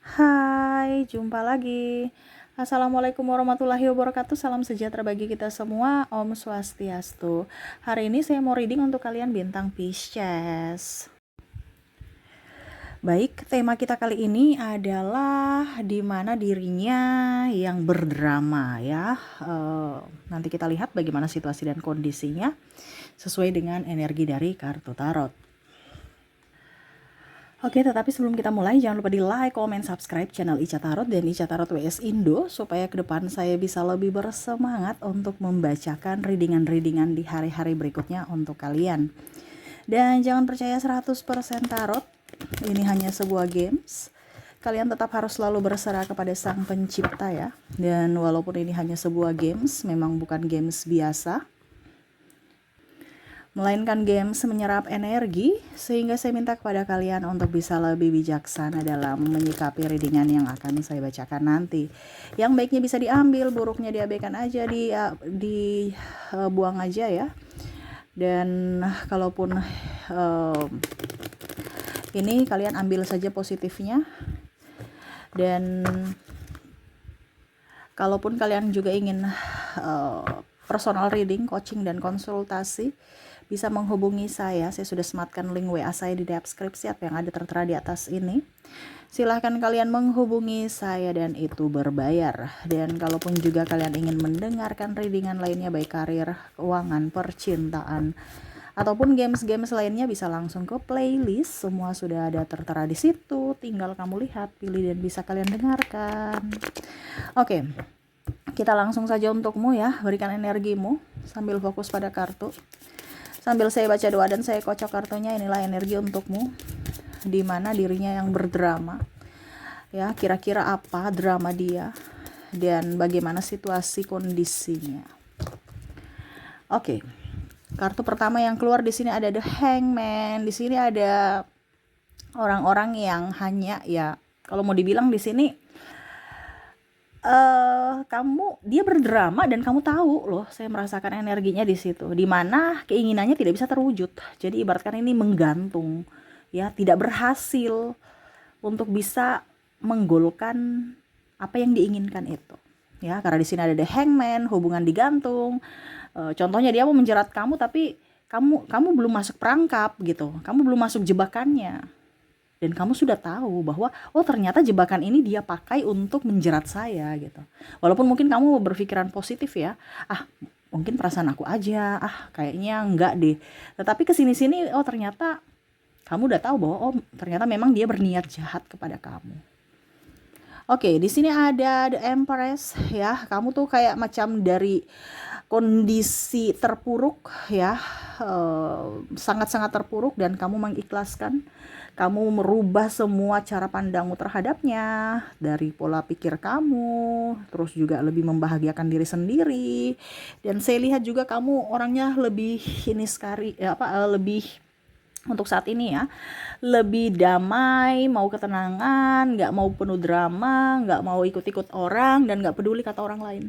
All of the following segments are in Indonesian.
Hai, jumpa lagi. Assalamualaikum warahmatullahi wabarakatuh. Salam sejahtera bagi kita semua. Om Swastiastu. Hari ini saya mau reading untuk kalian bintang Pisces. Baik, tema kita kali ini adalah di mana dirinya yang berdrama ya. Nanti kita lihat bagaimana situasi dan kondisinya sesuai dengan energi dari kartu tarot. Oke, tetapi sebelum kita mulai, jangan lupa di like, comment, subscribe channel Ica Tarot dan Ica Tarot WS Indo, supaya ke depan saya bisa lebih bersemangat untuk membacakan readingan-readingan di hari-hari berikutnya untuk kalian. Dan jangan percaya 100% tarot, ini hanya sebuah games. Kalian tetap harus selalu berserah kepada sang pencipta ya. Dan walaupun ini hanya sebuah games, memang bukan games biasa, melainkan games menyerap energi, sehingga saya minta kepada kalian untuk bisa lebih bijaksana dalam menyikapi readingan yang akan saya bacakan nanti. Yang baiknya bisa diambil, buruknya diabaikan aja, dibuang aja ya. Dan kalaupun ini kalian ambil saja positifnya. Dan kalaupun kalian juga ingin personal reading, coaching, dan konsultasi, bisa menghubungi saya sudah sematkan link WA saya di deskripsi yang ada tertera di atas ini. Silahkan kalian menghubungi saya dan itu berbayar. Dan kalaupun juga kalian ingin mendengarkan readingan lainnya, baik karir, keuangan, percintaan, ataupun games-games lainnya, bisa langsung ke playlist. Semua sudah ada tertera di situ, tinggal kamu lihat, pilih, dan bisa kalian dengarkan. Oke, kita langsung saja untukmu ya. Berikan energimu sambil fokus pada kartu. Sambil saya baca doa dan saya kocok kartunya, inilah energi untukmu. Di mana dirinya yang berdrama. Ya, kira-kira apa drama dia dan bagaimana situasi kondisinya. Oke. Kartu pertama yang keluar di sini ada The Hangman. Di sini ada orang-orang yang hanya ya, kalau mau dibilang di sini dia berdrama dan kamu tahu loh, saya merasakan energinya di situ, dimana keinginannya tidak bisa terwujud. Jadi ibaratkan ini menggantung ya, tidak berhasil untuk bisa menggolkan apa yang diinginkan itu ya, karena di sini ada The Hangman, hubungan digantung. Contohnya dia mau menjerat kamu, tapi kamu belum masuk perangkap gitu, kamu belum masuk jebakannya. Dan kamu sudah tahu bahwa oh ternyata jebakan ini dia pakai untuk menjerat saya gitu. Walaupun mungkin kamu berpikiran positif ya, mungkin perasaan aku aja, kayaknya enggak deh. Tetapi kesini-sini oh ternyata kamu udah tahu bahwa oh ternyata memang dia berniat jahat kepada kamu. Oke, di sini ada The Empress ya. Kamu tuh kayak macam dari kondisi terpuruk ya, sangat-sangat terpuruk, dan kamu mengikhlaskan. Kamu merubah semua cara pandangmu terhadapnya, dari pola pikir kamu, terus juga lebih membahagiakan diri sendiri. Dan saya lihat juga kamu orangnya lebih lebih untuk saat ini ya, lebih damai, mau ketenangan, nggak mau penuh drama, nggak mau ikut-ikut orang, dan nggak peduli kata orang lain.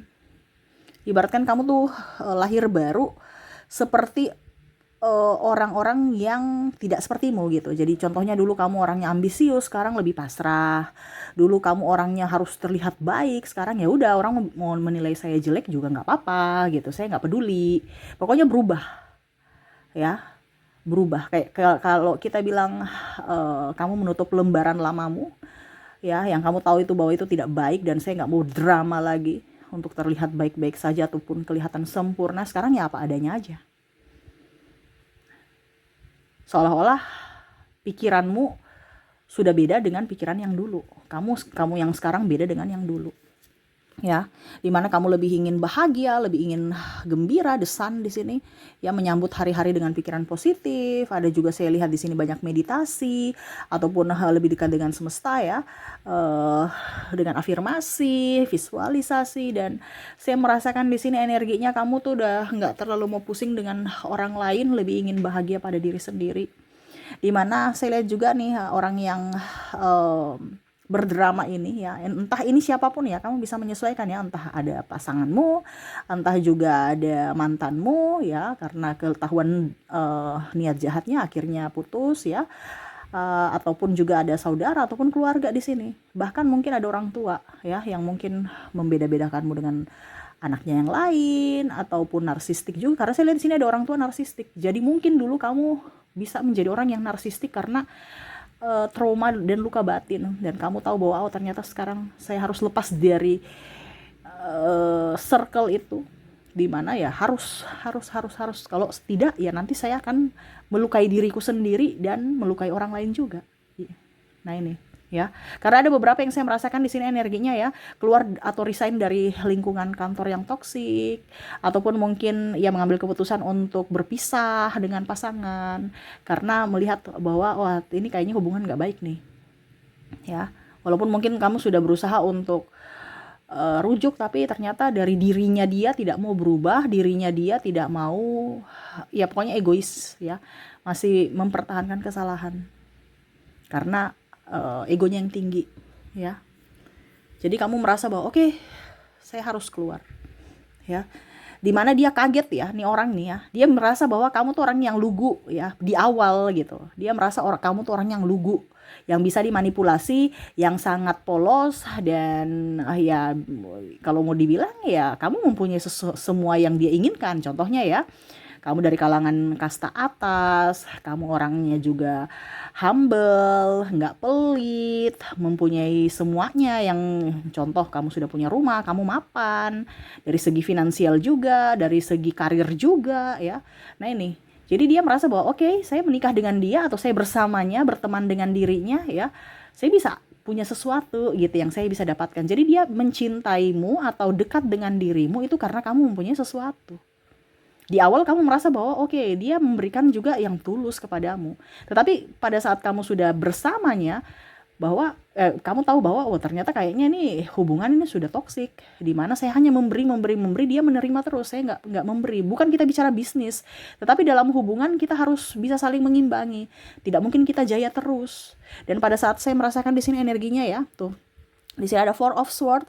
Ibaratkan kamu tuh lahir baru seperti orang-orang yang tidak sepertimu gitu. Jadi contohnya dulu kamu orangnya ambisius, sekarang lebih pasrah. Dulu kamu orangnya harus terlihat baik, sekarang ya udah, orang mau menilai saya jelek juga nggak apa-apa gitu, saya nggak peduli. Pokoknya berubah ya, berubah. Kayak kalau kita bilang kamu menutup lembaran lamamu ya, yang kamu tahu itu bahwa itu tidak baik, dan saya nggak mau drama lagi untuk terlihat baik-baik saja ataupun kelihatan sempurna. Sekarang ya apa adanya aja. Seolah-olah pikiranmu sudah beda dengan pikiran yang dulu. Kamu yang sekarang beda dengan yang dulu. Ya, dimana kamu lebih ingin bahagia, lebih ingin gembira, desan di sini, ya, menyambut hari-hari dengan pikiran positif. Ada juga saya lihat di sini banyak meditasi ataupun lebih dekat dengan semesta ya, dengan afirmasi, visualisasi. Dan saya merasakan di sini energinya kamu tuh udah nggak terlalu mau pusing dengan orang lain, lebih ingin bahagia pada diri sendiri. Dimana saya lihat juga nih orang yang berdrama ini ya, entah ini siapapun ya, kamu bisa menyesuaikan ya, entah ada pasanganmu, entah juga ada mantanmu ya, karena ketahuan niat jahatnya akhirnya putus ya, ataupun juga ada saudara ataupun keluarga di sini. Bahkan mungkin ada orang tua ya yang mungkin membeda-bedakanmu dengan anaknya yang lain ataupun narsistik juga, karena saya lihat di sini ada orang tua narsistik. Jadi mungkin dulu kamu bisa menjadi orang yang narsistik karena trauma dan luka batin, dan kamu tahu bahwa oh ternyata sekarang saya harus lepas dari circle itu, dimana ya harus kalau tidak ya nanti saya akan melukai diriku sendiri dan melukai orang lain juga. Nah ini ya, karena ada beberapa yang saya merasakan di sini energinya ya, keluar atau resign dari lingkungan kantor yang toksik, ataupun mungkin ya mengambil keputusan untuk berpisah dengan pasangan karena melihat bahwa wah ini kayaknya hubungan nggak baik nih ya. Walaupun mungkin kamu sudah berusaha untuk rujuk, tapi ternyata dari dirinya dia tidak mau berubah, dirinya dia tidak mau, ya pokoknya egois ya, masih mempertahankan kesalahan karena egonya yang tinggi ya. Jadi kamu merasa bahwa oke, saya harus keluar ya. Dimana dia kaget ya, nih orang nih ya, dia merasa bahwa kamu tuh orang yang lugu ya di awal gitu. Dia merasa kamu tuh orang yang lugu, yang bisa dimanipulasi, yang sangat polos, dan ya kalau mau dibilang ya kamu mempunyai semua yang dia inginkan. Contohnya ya, kamu dari kalangan kasta atas, kamu orangnya juga humble, nggak pelit, mempunyai semuanya yang contoh kamu sudah punya rumah, kamu mapan, dari segi finansial juga, dari segi karir juga ya. Nah ini, jadi dia merasa bahwa oke, saya menikah dengan dia atau saya bersamanya, berteman dengan dirinya ya, saya bisa punya sesuatu gitu yang saya bisa dapatkan. Jadi dia mencintaimu atau dekat dengan dirimu itu karena kamu mempunyai sesuatu. Di awal kamu merasa bahwa oke, dia memberikan juga yang tulus kepadamu. Tetapi pada saat kamu sudah bersamanya, bahwa kamu tahu bahwa oh ternyata kayaknya nih hubungan ini sudah toksik, di mana saya hanya memberi, dia menerima terus, saya nggak memberi. Bukan kita bicara bisnis, tetapi dalam hubungan kita harus bisa saling mengimbangi. Tidak mungkin kita jaya terus. Dan pada saat saya merasakan di sini energinya ya, tuh di sini ada Four of Swords.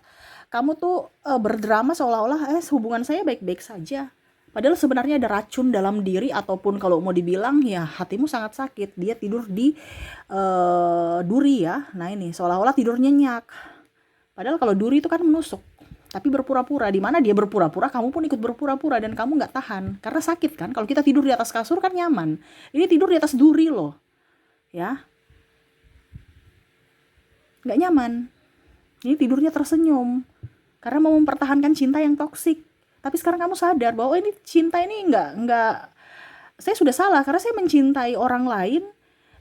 Kamu tuh berdrama seolah-olah hubungan saya baik-baik saja. Padahal sebenarnya ada racun dalam diri, ataupun kalau mau dibilang ya hatimu sangat sakit. Dia tidur di duri ya. Nah ini seolah-olah tidur nyenyak. Padahal kalau duri itu kan menusuk, tapi berpura-pura. Di mana dia berpura-pura, kamu pun ikut berpura-pura dan kamu nggak tahan karena sakit kan. Kalau kita tidur di atas kasur kan nyaman. Ini tidur di atas duri loh, ya nggak nyaman. Ini tidurnya tersenyum karena mau mempertahankan cinta yang toksik. Tapi sekarang kamu sadar bahwa ini cinta ini enggak, saya sudah salah karena saya mencintai orang lain,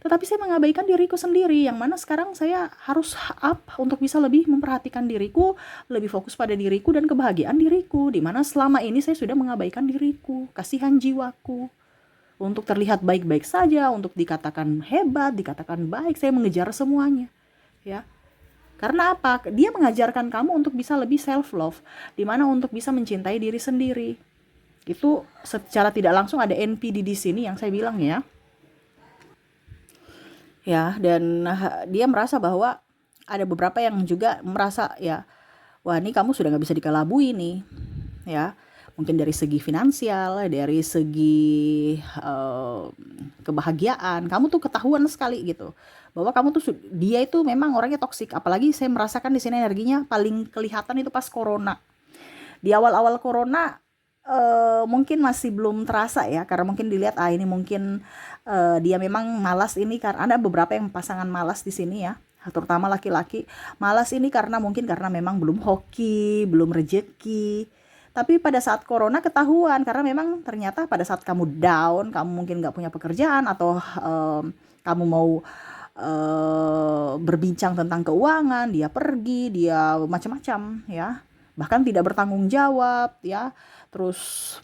tetapi saya mengabaikan diriku sendiri, yang mana sekarang saya harus up untuk bisa lebih memperhatikan diriku, lebih fokus pada diriku dan kebahagiaan diriku, di mana selama ini saya sudah mengabaikan diriku, kasihan jiwaku. Untuk terlihat baik-baik saja, untuk dikatakan hebat, dikatakan baik, saya mengejar semuanya. Ya. Karena apa? Dia mengajarkan kamu untuk bisa lebih self love, dimana untuk bisa mencintai diri sendiri. Itu secara tidak langsung ada NPD di sini yang saya bilang ya. Ya, dan dia merasa bahwa ada beberapa yang juga merasa ya, wah ini kamu sudah nggak bisa dikelabui nih, ya. Mungkin dari segi finansial, dari segi kebahagiaan, kamu tuh ketahuan sekali gitu bahwa kamu tuh dia itu memang orangnya toksik. Apalagi saya merasakan di sini energinya paling kelihatan itu pas corona. Di awal-awal corona mungkin masih belum terasa ya, karena mungkin dilihat ini mungkin dia memang malas ini, karena ada beberapa yang pasangan malas di sini ya, terutama laki-laki malas ini karena memang belum hoki, belum rejeki. Tapi pada saat corona ketahuan, karena memang ternyata pada saat kamu down, kamu mungkin nggak punya pekerjaan, atau kamu mau berbincang tentang keuangan, dia pergi, dia macam-macam ya, bahkan tidak bertanggung jawab ya, terus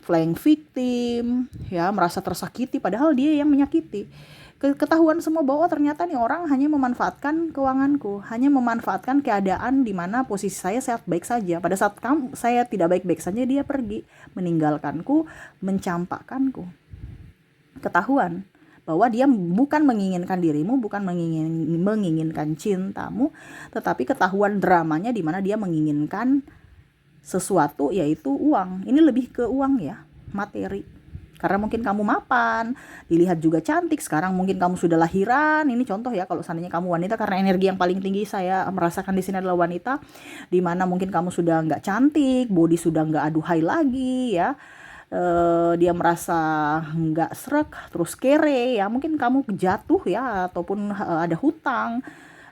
playing victim ya, merasa tersakiti padahal dia yang menyakiti. Ketahuan semua bahwa ternyata nih orang hanya memanfaatkan keuanganku, hanya memanfaatkan keadaan di mana posisi saya sehat baik saja. Pada saat saya tidak baik-baik saja, dia pergi meninggalkanku, mencampakkanku. Ketahuan bahwa dia bukan menginginkan dirimu, bukan menginginkan cintamu, tetapi ketahuan dramanya di mana dia menginginkan sesuatu, yaitu uang. Ini lebih ke uang ya, materi Karena mungkin kamu mapan, dilihat juga cantik, sekarang mungkin kamu sudah lahiran, ini contoh ya kalau seandainya kamu wanita, karena energi yang paling tinggi saya merasakan di sini adalah wanita, dimana mungkin kamu sudah nggak cantik, body sudah nggak aduhai lagi ya, dia merasa nggak srek, terus kere ya, mungkin kamu jatuh ya, ataupun ada hutang,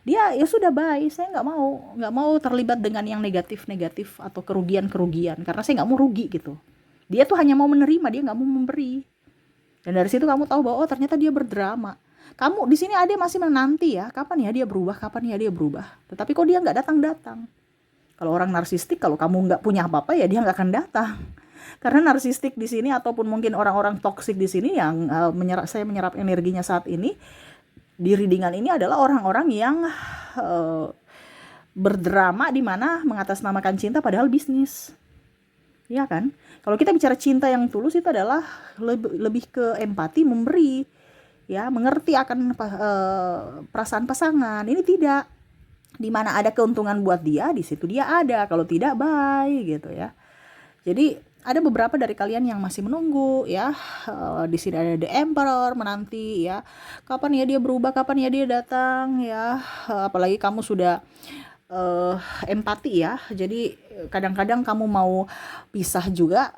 dia ya sudah bye, saya nggak mau terlibat dengan yang negatif-negatif atau kerugian-kerugian, karena saya nggak mau rugi gitu. Dia tuh hanya mau menerima, dia nggak mau memberi. Dan dari situ kamu tahu bahwa oh ternyata dia berdrama. Kamu di sini ada masih menanti ya, kapan ya dia berubah, kapan ya dia berubah. Tetapi kok dia nggak datang-datang. Kalau orang narsistik, kalau kamu nggak punya apa-apa ya dia nggak akan datang. Karena narsistik di sini ataupun mungkin orang-orang toksik di sini yang saya menyerap energinya saat ini di readingan ini adalah orang-orang yang berdrama di mana mengatasnamakan cinta padahal bisnis. Iya kan? Kalau kita bicara cinta yang tulus itu adalah lebih ke empati, memberi, ya, mengerti akan perasaan pasangan. Ini tidak. Di mana ada keuntungan buat dia, di situ dia ada. Kalau tidak, bye gitu ya. Jadi ada beberapa dari kalian yang masih menunggu ya. Di sini ada The Emperor menanti ya. Kapan ya dia berubah? Kapan ya dia datang ya? Apalagi kamu sudah empati ya, jadi kadang-kadang kamu mau pisah juga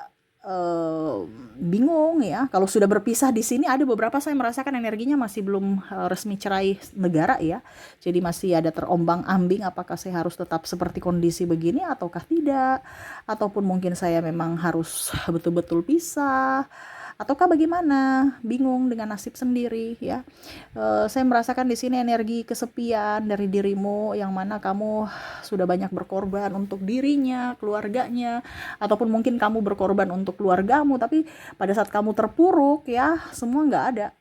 bingung ya. Kalau sudah berpisah di sini ada beberapa saya merasakan energinya masih belum resmi cerai negara ya, jadi masih ada terombang-ambing apakah saya harus tetap seperti kondisi begini ataukah tidak, ataupun mungkin saya memang harus betul-betul pisah ataukah bagaimana, bingung dengan nasib sendiri ya. Saya merasakan di sini energi kesepian dari dirimu yang mana kamu sudah banyak berkorban untuk dirinya, keluarganya, ataupun mungkin kamu berkorban untuk keluargamu, tapi pada saat kamu terpuruk ya semua nggak ada.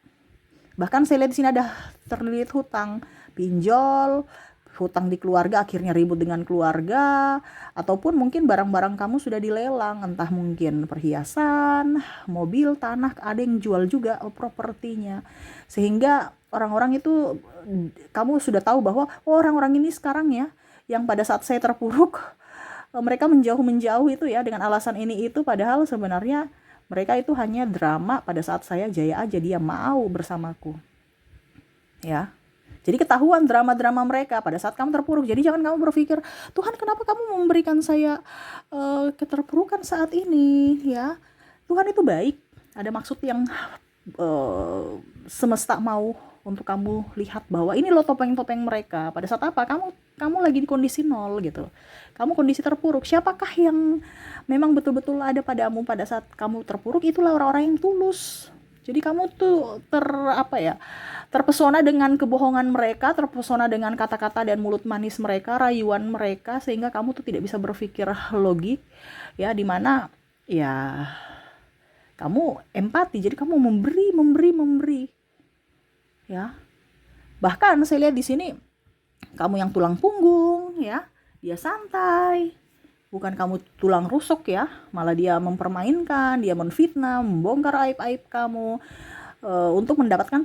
Bahkan saya lihat di sini ada terlilit hutang, pinjol, hutang di keluarga, akhirnya ribut dengan keluarga, ataupun mungkin barang-barang kamu sudah dilelang, entah mungkin perhiasan, mobil, tanah, ada yang jual juga propertinya, sehingga orang-orang itu kamu sudah tahu bahwa oh, orang-orang ini sekarang ya yang pada saat saya terpuruk mereka menjauh itu ya dengan alasan ini itu, padahal sebenarnya mereka itu hanya drama. Pada saat saya jaya aja dia mau bersamaku ya. Jadi ketahuan drama-drama mereka pada saat kamu terpuruk. Jadi jangan kamu berpikir, Tuhan kenapa kamu memberikan saya keterpurukan saat ini ya. Tuhan itu baik, ada maksud yang semesta mau untuk kamu lihat bahwa ini loh topeng-topeng mereka. Pada saat apa? Kamu lagi di kondisi nol gitu. Kamu kondisi terpuruk. Siapakah yang memang betul-betul ada padamu pada saat kamu terpuruk? Itulah orang-orang yang tulus. Jadi kamu tuh terpesona dengan kebohongan mereka, terpesona dengan kata-kata dan mulut manis mereka, rayuan mereka, sehingga kamu tuh tidak bisa berpikir logik ya, dimana ya kamu empati, jadi kamu memberi ya. Bahkan saya lihat di sini kamu yang tulang punggung ya, dia santai. Bukan kamu tulang rusuk ya, malah dia mempermainkan, dia menfitnah, membongkar aib-aib kamu untuk mendapatkan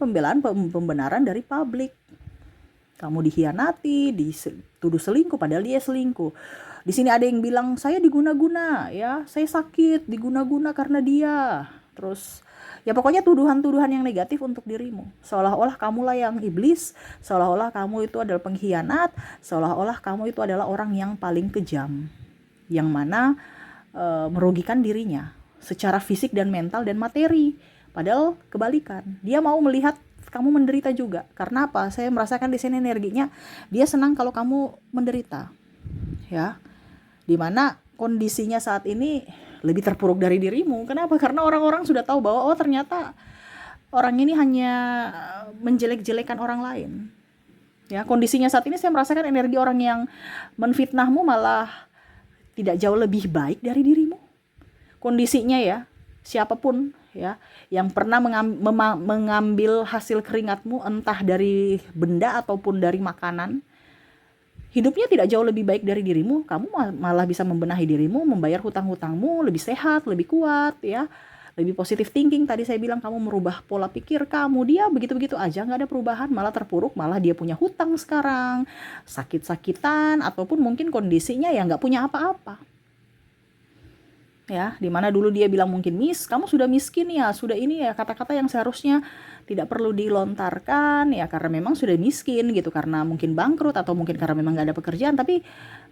pembenaran dari publik. Kamu dikhianati, dituduh selingkuh, padahal dia selingkuh. Di sini ada yang bilang saya diguna-guna ya, saya sakit, diguna-guna karena dia. Terus ya pokoknya tuduhan-tuduhan yang negatif untuk dirimu. Seolah-olah kamulah yang iblis, seolah-olah kamu itu adalah pengkhianat, seolah-olah kamu itu adalah orang yang paling kejam, yang mana merugikan dirinya secara fisik dan mental dan materi. Padahal kebalikan, dia mau melihat kamu menderita juga. Karena apa? Saya merasakan di sini energinya dia senang kalau kamu menderita ya, dimana kondisinya saat ini lebih terpuruk dari dirimu. Kenapa? Karena orang-orang sudah tahu bahwa oh ternyata orang ini hanya menjelek-jelekan orang lain ya. Kondisinya saat ini saya merasakan energi orang yang menfitnahmu malah tidak jauh lebih baik dari dirimu. Kondisinya ya, siapapun ya yang pernah mengambil hasil keringatmu, entah dari benda ataupun dari makanan, hidupnya tidak jauh lebih baik dari dirimu. Kamu malah bisa membenahi dirimu, membayar hutang-hutangmu, lebih sehat, lebih kuat ya, lebih positive thinking. Tadi saya bilang kamu merubah pola pikir kamu. Dia begitu-begitu aja nggak ada perubahan, malah terpuruk, malah dia punya hutang sekarang, sakit-sakitan, ataupun mungkin kondisinya ya nggak punya apa-apa ya, dimana dulu dia bilang mungkin kamu sudah miskin ya, sudah ini ya, kata-kata yang seharusnya tidak perlu dilontarkan ya, karena memang sudah miskin gitu, karena mungkin bangkrut atau mungkin karena memang gak ada pekerjaan. Tapi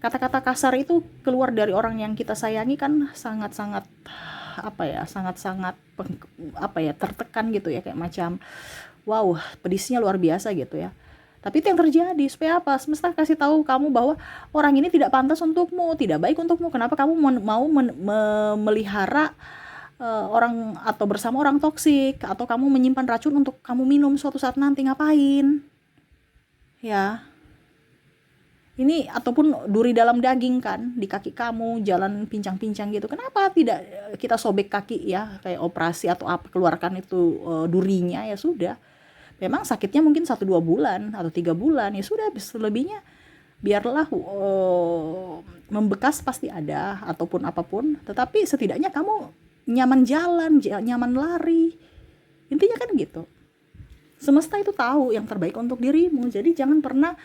kata-kata kasar itu keluar dari orang yang kita sayangi kan sangat-sangat apa ya, sangat-sangat apa ya, tertekan gitu ya, kayak macam wow, pedisnya luar biasa gitu ya. Tapi itu yang terjadi, supaya apa? Semesta kasih tahu kamu bahwa orang ini tidak pantas untukmu, tidak baik untukmu. Kenapa kamu mau melihara orang atau bersama orang toksik, atau kamu menyimpan racun untuk kamu minum suatu saat nanti? Ngapain? Ya, ini ataupun duri dalam daging kan, di kaki kamu jalan pincang-pincang gitu. Kenapa tidak kita sobek kaki ya, kayak operasi atau apa, keluarkan itu durinya, ya sudah. Memang sakitnya mungkin 1-2 bulan atau 3 bulan, ya sudah, selebihnya biarlah membekas pasti ada ataupun apapun, tetapi setidaknya kamu nyaman jalan, nyaman lari. Intinya kan gitu. Semesta itu tahu yang terbaik untuk dirimu. Jadi jangan pernah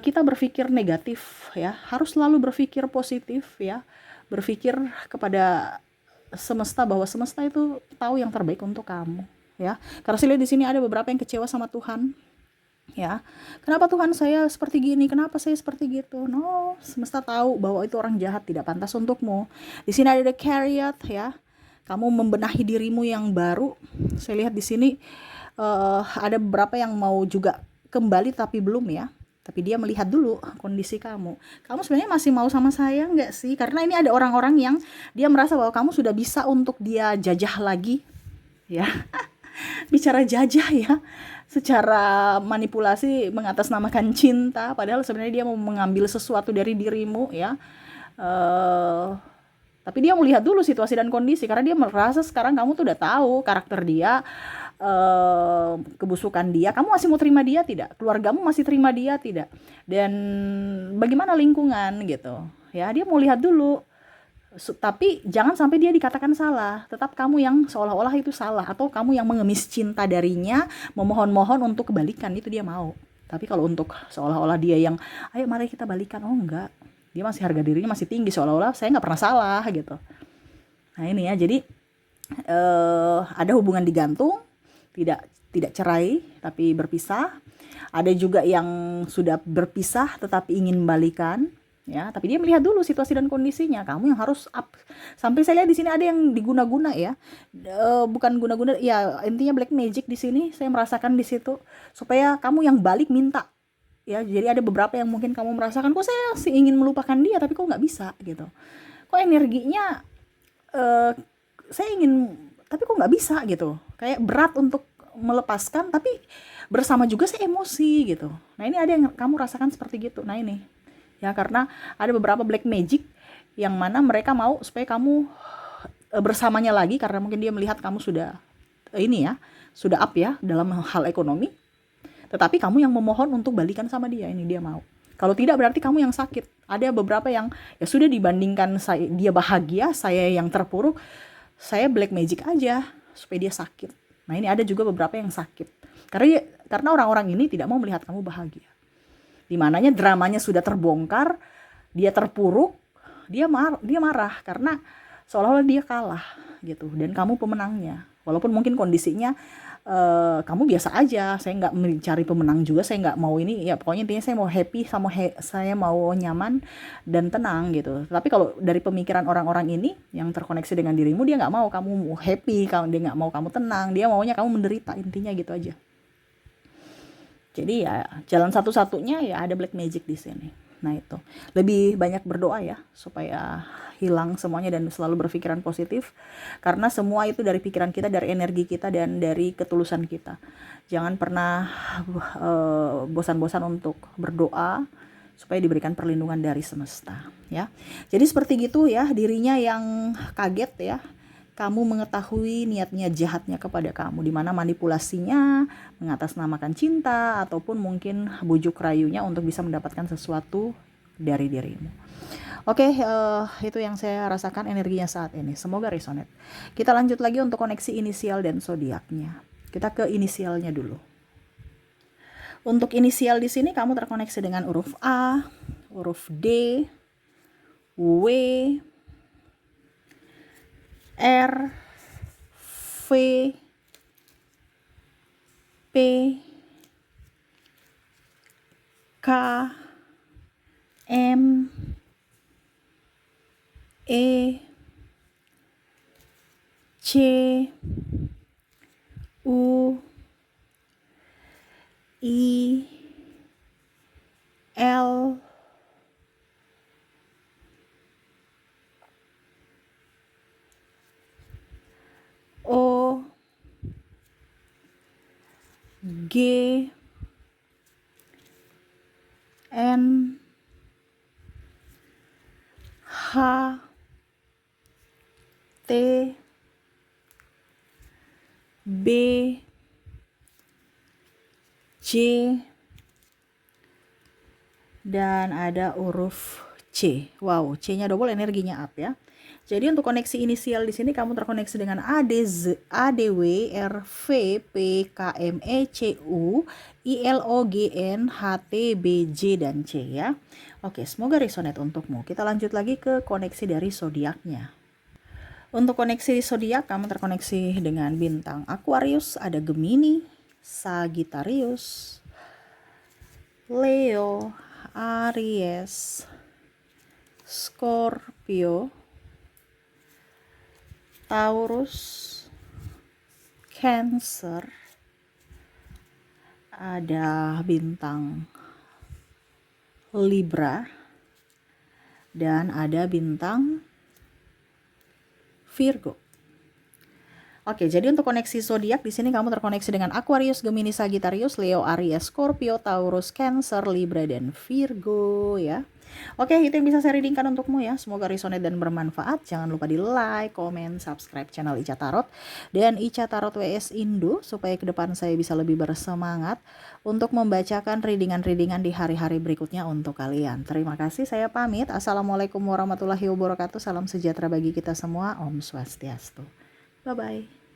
kita berpikir negatif ya, harus selalu berpikir positif ya. Berpikir kepada semesta bahwa semesta itu tahu yang terbaik untuk kamu. Ya, karena saya lihat di sini ada beberapa yang kecewa sama Tuhan, ya. Kenapa Tuhan saya seperti gini? Kenapa saya seperti gitu? No, semesta tahu bahwa itu orang jahat, tidak pantas untukmu. Di sini ada the Chariot, ya. Kamu membenahi dirimu yang baru. Saya lihat di sini ada beberapa yang mau juga kembali tapi belum ya. Tapi dia melihat dulu kondisi kamu. Kamu sebenarnya masih mau sama saya nggak sih? Karena ini ada orang-orang yang dia merasa bahwa kamu sudah bisa untuk dia jajah lagi, ya. Bicara jajah ya, secara manipulasi mengatasnamakan cinta, padahal sebenarnya dia mau mengambil sesuatu dari dirimu ya. Tapi dia melihat dulu situasi dan kondisi, karena dia merasa sekarang kamu tuh udah tahu karakter dia, kebusukan dia. Kamu masih mau terima dia tidak? Keluargamu masih terima dia tidak? Dan bagaimana lingkungan gitu ya, dia mau lihat dulu. Tapi jangan sampai dia dikatakan salah, tetap kamu yang seolah-olah itu salah, atau kamu yang mengemis cinta darinya, memohon-mohon untuk kebalikan, itu dia mau. Tapi kalau untuk seolah-olah dia yang ayo mari kita balikan, oh enggak, dia masih harga dirinya masih tinggi, seolah-olah saya nggak pernah salah gitu. Nah ini ya, jadi ada hubungan digantung, tidak cerai tapi berpisah. Ada juga yang sudah berpisah tetapi ingin balikan, ya, tapi dia melihat dulu situasi dan kondisinya. Kamu yang harus up. Sampai saya lihat di sini ada yang diguna-guna ya, bukan guna-guna ya, intinya black magic di sini saya merasakan di situ, supaya kamu yang balik minta ya. Jadi ada beberapa yang mungkin kamu merasakan, kok saya sih ingin melupakan dia tapi kok nggak bisa gitu, kok energinya saya ingin tapi kok nggak bisa gitu, kayak berat untuk melepaskan, tapi bersama juga saya emosi gitu. Nah ini ada yang kamu rasakan seperti gitu. Nah ini ya, karena ada beberapa black magic yang mana mereka mau supaya kamu bersamanya lagi, karena mungkin dia melihat kamu sudah ini ya, sudah up ya dalam hal ekonomi, tetapi kamu yang memohon untuk balikan sama dia. Ini dia mau. Kalau tidak berarti kamu yang sakit. Ada beberapa yang ya sudah, dibandingkan dia bahagia, saya yang terpuruk, saya black magic aja supaya dia sakit. Nah ini ada juga beberapa yang sakit karena orang-orang ini tidak mau melihat kamu bahagia. Dimananya dramanya sudah terbongkar, dia terpuruk, dia marah karena seolah-olah dia kalah gitu, dan kamu pemenangnya. Walaupun mungkin kondisinya kamu biasa aja, saya nggak mencari pemenang juga, saya nggak mau ini ya, pokoknya intinya saya mau happy sama saya mau nyaman dan tenang gitu. Tapi kalau dari pemikiran orang-orang ini yang terkoneksi dengan dirimu, dia nggak mau kamu happy, dia nggak mau kamu tenang, dia maunya kamu menderita, intinya gitu aja. Jadi ya jalan satu-satunya ya ada black magic di sini. Nah itu lebih banyak berdoa ya supaya hilang semuanya dan selalu berpikiran positif, karena semua itu dari pikiran kita, dari energi kita, dan dari ketulusan kita. Jangan pernah bosan-bosan untuk berdoa supaya diberikan perlindungan dari semesta ya. Jadi seperti gitu ya, dirinya yang kaget ya, kamu mengetahui niatnya jahatnya kepada kamu, di mana manipulasinya mengatasnamakan cinta ataupun mungkin bujuk rayunya untuk bisa mendapatkan sesuatu dari dirimu. Oke, itu yang saya rasakan energinya saat ini. Semoga resonate. Kita lanjut lagi untuk koneksi inisial dan zodiaknya. Kita ke inisialnya dulu. Untuk inisial di sini kamu terkoneksi dengan huruf A, huruf D, W, R, V, P, K, M, E, C, U, I, L, O, G, N, H, T, B, J, dan ada huruf C. Wow, C-nya double, energinya up ya. Jadi untuk koneksi inisial di sini kamu terkoneksi dengan ADW, RV, PKME, CU, ILOGN, HT, BJ, dan C ya. Oke, semoga resonate untukmu. Kita lanjut lagi ke koneksi dari zodiaknya. Untuk koneksi zodiak kamu terkoneksi dengan bintang Aquarius, ada Gemini, Sagittarius, Leo, Aries, Scorpio, Taurus, Cancer, ada bintang Libra, dan ada bintang Virgo. Oke, jadi untuk koneksi zodiak di sini kamu terkoneksi dengan Aquarius, Gemini, Sagittarius, Leo, Aries, Scorpio, Taurus, Cancer, Libra, dan Virgo ya. Oke, itu yang bisa saya readingkan untukmu ya. Semoga resonate dan bermanfaat. Jangan lupa di like, komen, subscribe channel Ica Tarot dan Ica Tarot WS Indo supaya ke depan saya bisa lebih bersemangat untuk membacakan readingan-readingan di hari-hari berikutnya untuk kalian. Terima kasih, saya pamit. Assalamualaikum warahmatullahi wabarakatuh. Salam sejahtera bagi kita semua. Om Swastiastu. Bye-bye.